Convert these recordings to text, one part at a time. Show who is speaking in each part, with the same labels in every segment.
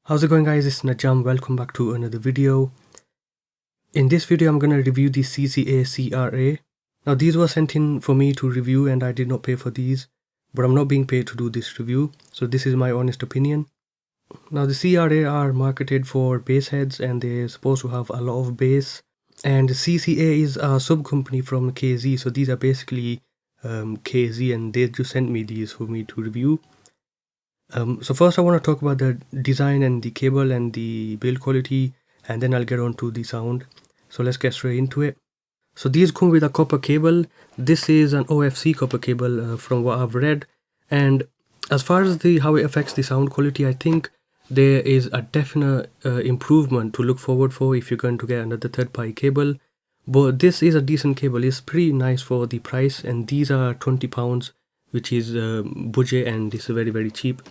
Speaker 1: How's it going, guys? It's Najam. Welcome back to another video. In this video I'm going to review the CCA CRA. Now these were sent in for me to review and I did not pay for these, but I'm not being paid to do this review, so this is my honest opinion. Now the CRA are marketed for bass heads and they're supposed to have a lot of bass, and CCA is a sub company from KZ, so these are basically KZ, and they just sent me these for me to review. So first I want to talk about the design and the cable and the build quality, and then I'll get on to the sound. So let's get straight into it. So these come with a copper cable. This is an OFC copper cable from what I've read, and as far as how it affects the sound quality, I think there is a definite improvement to look forward for if you're going to get another third-party cable. But this is a decent cable. It's pretty nice for the price, and these are £20, which is budget, and this is very cheap.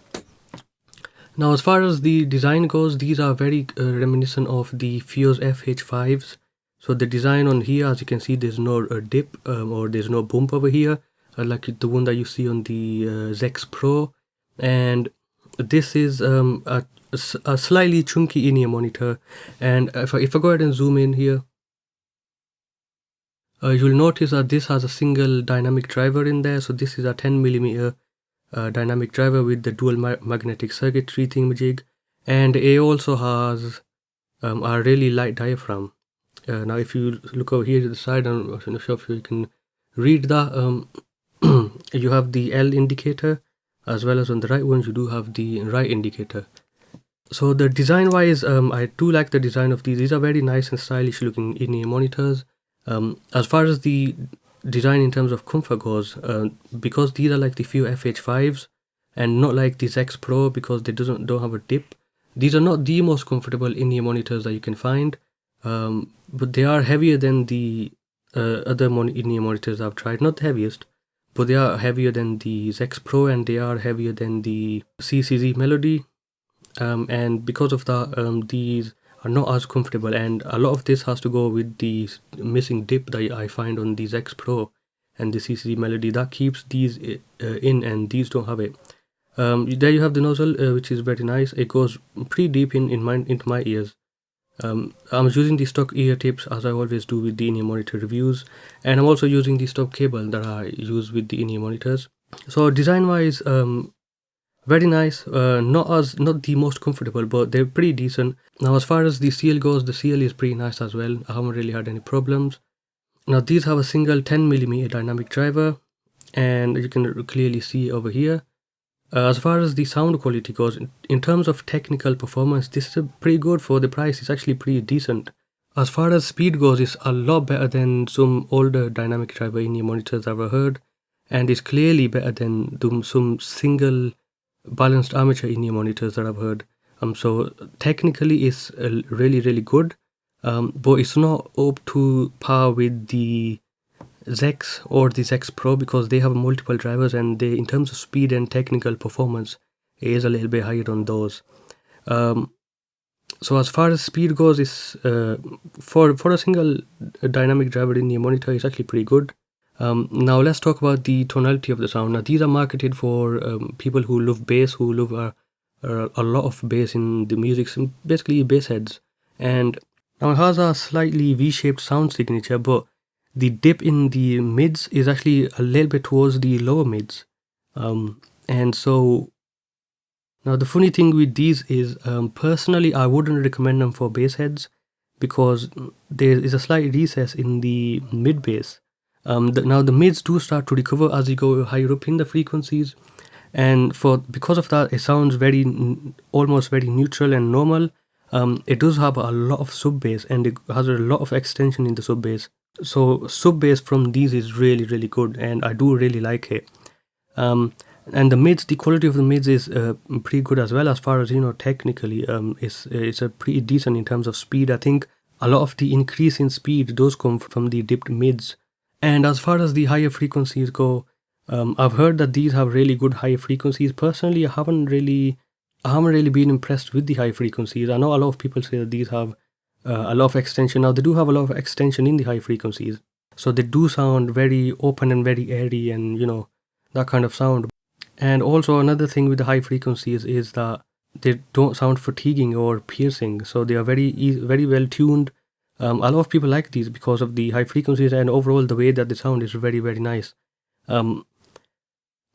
Speaker 1: Now as far as the design goes, these are very reminiscent of the Fuse FH5s. So the design on here, as you can see, there's no dip or there's no bump over here, like the one that you see on the Zex Pro. And this is a slightly chunky in-ear monitor. And if I go ahead and zoom in here, you'll notice that this has a single dynamic driver in there. So this is a 10mm dynamic driver with the dual magnetic circuitry thingamajig, and it also has a really light diaphragm. Now if you look over here to the side, I'm not sure if you can read that, you have the L indicator, as well as on the right ones you do have the right indicator. So the design wise, I do like the design of these. These are very nice and stylish looking in-ear monitors. As far as the design in terms of comfort goes, because these are like the few FH5s and not like the Zex Pro, because they don't have a dip, these are not the most comfortable in-ear monitors that you can find, but they are heavier than the other in-ear monitors I've tried. Not the heaviest, but they are heavier than the Zex Pro, and they are heavier than the CCA Melody, and because of that, these are not as comfortable, and a lot of this has to go with the missing dip that I find on the Zex Pro and the CCA Melody. That keeps these in, and these don't have it. There you have the nozzle, which is very nice. It goes pretty deep into my ears. I'm using the stock ear tips, as I always do with the in-ear monitor reviews, and I'm also using the stock cable that I use with the in-ear monitors. So design wise, very nice, not the most comfortable, but they're pretty decent. Now as far as the seal goes, the seal is pretty nice as well. I haven't really had any problems. Now these have a single 10mm dynamic driver, and you can clearly see over here. As far as the sound quality goes, in terms of technical performance, this is pretty good for the price. It's actually pretty decent. As far as speed goes, it's a lot better than some older dynamic driver in-ear monitors I've ever heard, and it's clearly better than some single balanced armature in-ear monitors that I've heard. So technically it's really good, but it's not up to par with the Zex or the Zex Pro, because they have multiple drivers, and they, in terms of speed and technical performance, it is a little bit higher on those. So as far as speed goes, it's for a single dynamic driver in-ear monitor, it's actually pretty good. Now let's talk about the tonality of the sound. Now these are marketed for people who love bass, who love a lot of bass in the music, so basically bass heads. And now it has a slightly V-shaped sound signature, but the dip in the mids is actually a little bit towards the lower mids. And so now the funny thing with these is, personally I wouldn't recommend them for bass heads, because there is a slight recess in the mid bass. Now the mids do start to recover as you go higher up in the frequencies, and because of that, it sounds almost very neutral and normal. It does have a lot of sub bass, and it has a lot of extension in the sub bass. So sub bass from these is really good, and I do really like it. And the mids, the quality of the mids is pretty good as well. As far as, technically, it's a pretty decent in terms of speed. I think a lot of the increase in speed does come from the dipped mids. And as far as the higher frequencies go, I've heard that these have really good higher frequencies. Personally, I haven't really been impressed with the high frequencies. I know a lot of people say that these have a lot of extension. Now they do have a lot of extension in the high frequencies, so they do sound very open and very airy, and that kind of sound. And also another thing with the high frequencies is that they don't sound fatiguing or piercing, so they are very well tuned. A lot of people like these because of the high frequencies, and overall the way that they sound is very nice.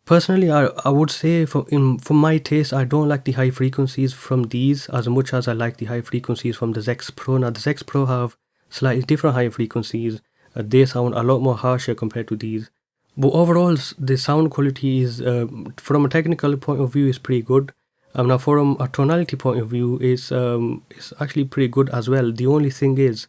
Speaker 1: Personally, I would say for my taste, I don't like the high frequencies from these as much as I like the high frequencies from the Zex Pro. Now the Zex Pro have slightly different high frequencies. They sound a lot more harsher compared to these. But overall, the sound quality is, from a technical point of view, is pretty good. Now from a tonality point of view, it's actually pretty good as well. The only thing is,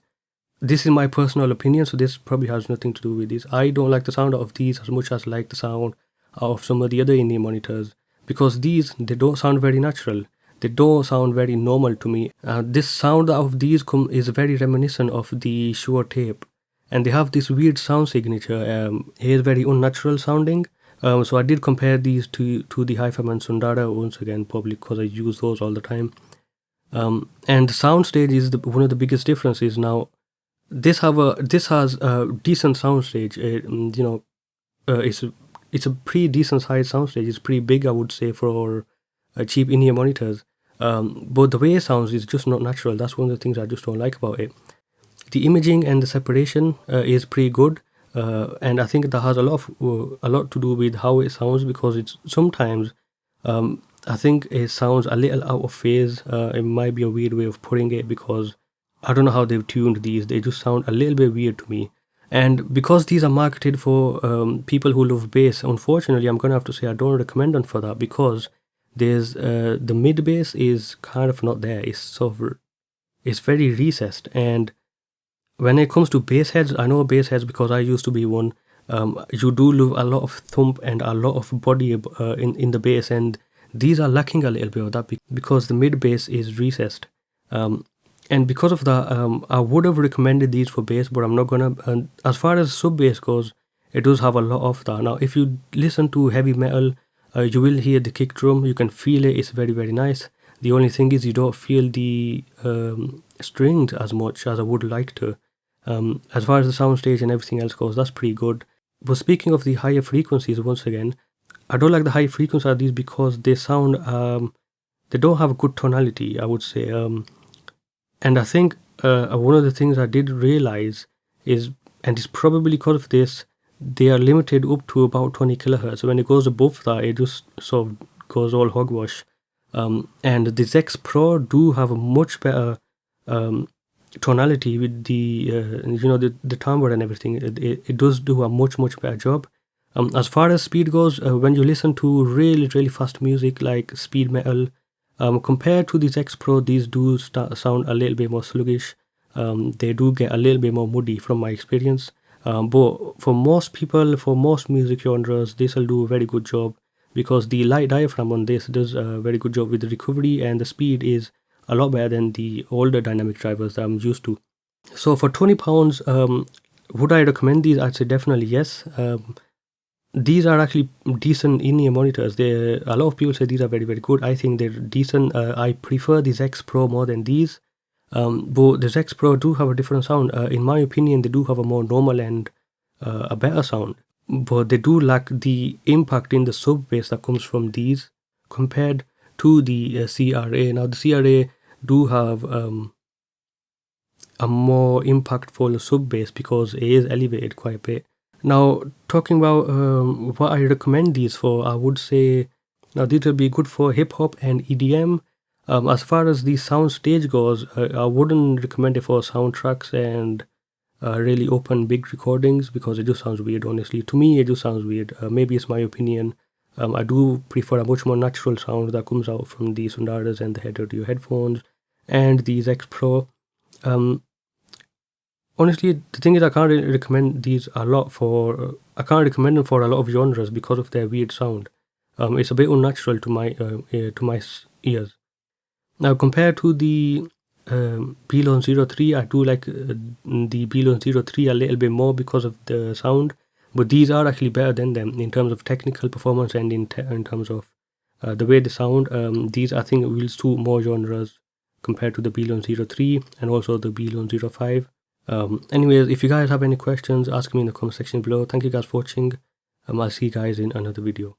Speaker 1: this is my personal opinion, so this probably has nothing to do with this. I don't like the sound of these as much as I like the sound of some of the other indie monitors, because these, they don't sound very natural. They don't sound very normal to me. This sound of these is very reminiscent of the Shure tape, and they have this weird sound signature. It is very unnatural sounding. So I did compare these to the Hi-Fi Man Sundara once again, probably because I use those all the time. And the soundstage is one of the biggest differences. Now, this has a decent soundstage. It's a pretty decent sized soundstage. It's pretty big, I would say, for cheap in-ear monitors. But the way it sounds is just not natural. That's one of the things I just don't like about it. The imaging and the separation is pretty good, and I think that has a lot to do with how it sounds, because it's sometimes I think it sounds a little out of phase. It might be a weird way of putting it, because I don't know how they've tuned these. They just sound a little bit weird to me. And because these are marketed for people who love bass, unfortunately, I'm gonna have to say I don't recommend them for that, because there's the mid bass is kind of not there. It's very recessed. And when it comes to bass heads, I know bass heads because I used to be one. You do lose a lot of thump and a lot of body in the bass, and these are lacking a little bit of that because the mid bass is recessed. And because of that, I would have recommended these for bass, but I'm not gonna. As far as sub bass goes, it does have a lot of that. Now, if you listen to heavy metal, you will hear the kick drum. You can feel it. It's very nice. The only thing is you don't feel the strings as much as I would like to. As far as the soundstage and everything else goes, that's pretty good. But speaking of the higher frequencies, once again, I don't like the high frequencies of these because they sound, they don't have a good tonality, I would say. And I think one of the things I did realize is, and it's probably because of this, they are limited up to about 20 kilohertz. So when it goes above that, it just sort of goes all hogwash. And the Zex Pro do have a much better tonality with the the timbre and everything. It does do a much better job. As far as speed goes, when you listen to really fast music like speed metal, compared to the Zex Pro, these do sound a little bit more sluggish. They do get a little bit more muddy from my experience. But for most people, for most music genres, this will do a very good job, because the light diaphragm on this does a very good job with the recovery, and the speed is a lot better than the older dynamic drivers that I'm used to. So for £20, would I recommend these? I'd say definitely yes. These are actually decent in-ear monitors. A lot of people say these are very good. I think they're decent. I prefer the Zex Pro more than these. But the Zex Pro do have a different sound. In my opinion, they do have a more normal and a better sound. But they do lack the impact in the sub bass that comes from these compared to the CRA. Now the CRA do have a more impactful sub bass because it is elevated quite a bit. Now, talking about what I recommend these for, I would say now these will be good for hip hop and EDM. As far as the sound stage goes, I wouldn't recommend it for soundtracks and really open big recordings, because it just sounds weird. Honestly, to me, it just sounds weird. Maybe it's my opinion. I do prefer a much more natural sound that comes out from the Sundaras and the head-to-ear headphones and the Zex Pro. Honestly, the thing is, I can't really recommend these a lot for. I can't recommend them for a lot of genres because of their weird sound. It's a bit unnatural to my ears. Now, compared to the Belon 03, I do like the Belon 03 a little bit more because of the sound. But these are actually better than them in terms of technical performance and in terms of the way they sound. These, I think, will suit more genres compared to the Belon 03 and also the Belon 05. Anyways, if you guys have any questions, ask me in the comment section below. Thank you guys for watching. I'll see you guys in another video.